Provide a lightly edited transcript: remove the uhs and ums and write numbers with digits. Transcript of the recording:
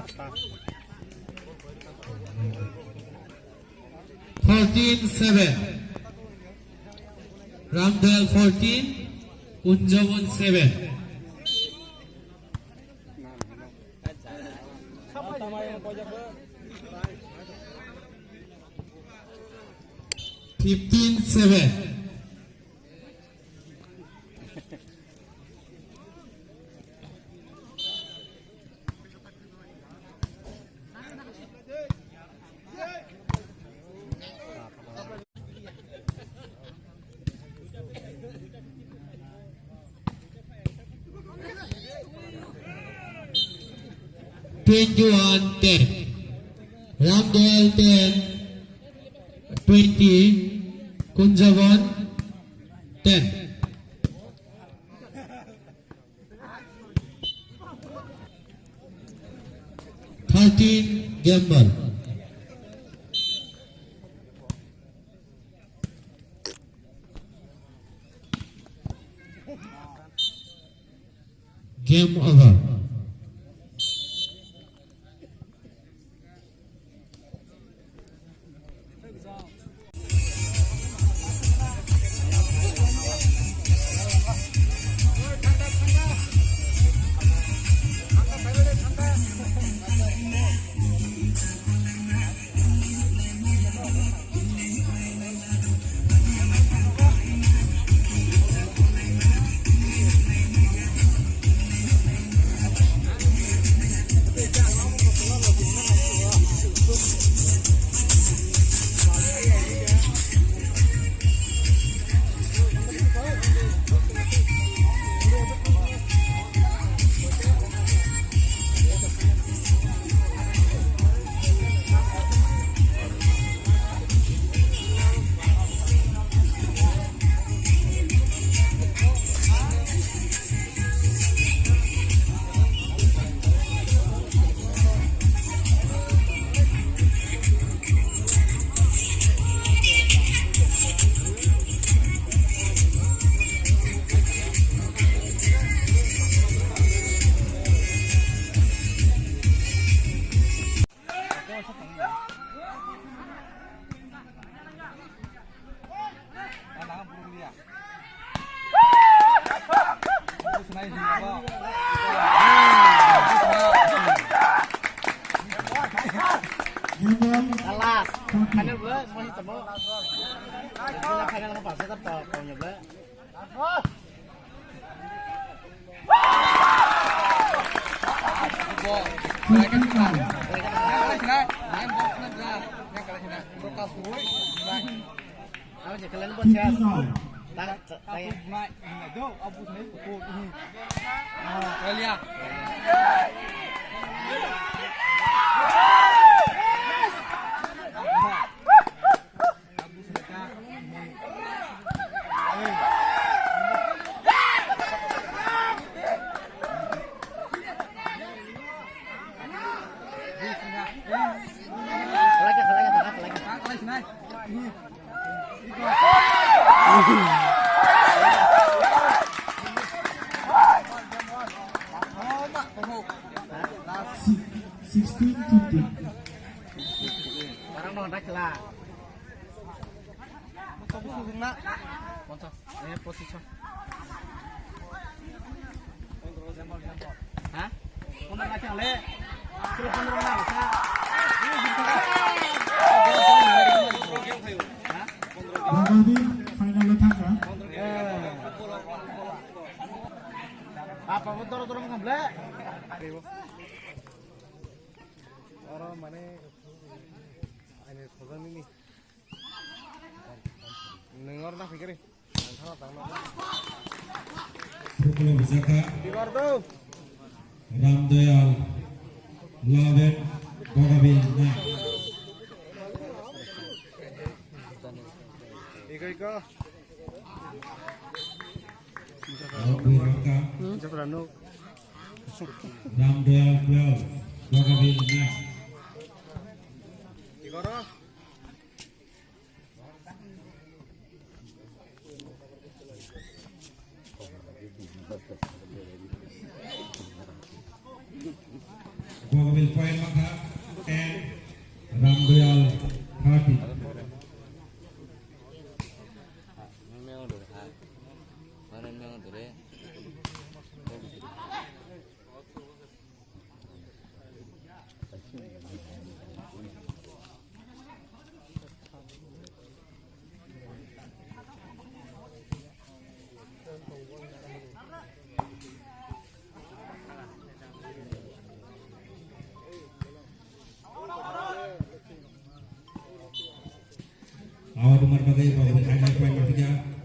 14-7. Ramdayal 14, Kunjawan 7. 15-7. Tunjuan 10, Ramdayal 10, 20, Kunjawan 10. Game ball. Game over. Alas, final bro, semua hitam bro. Kita final apa? Saya tetap punya bro. Kalian buat chess. Tanya. Itu abu sini pukul ini. Kalian. Sekarang mau naik lah. Posisi. Hah? Mau naik yang le? Suruh penurunan. final letaknya. Apa motor turun ngeblek? Orang mana ini program ini dengar nak fikir antara tangan Pukulan Bisaka fikir tuh Ramdayal Lawen Bogabil nah iko Wiraka Jabrano Ramdayal 12 Bogabil nah Ikoro Bougainville point Mangha and Ramdayal 30. 명을 노래 많은 명을 노래 Awal nomor bagai Bougainville high point Mangha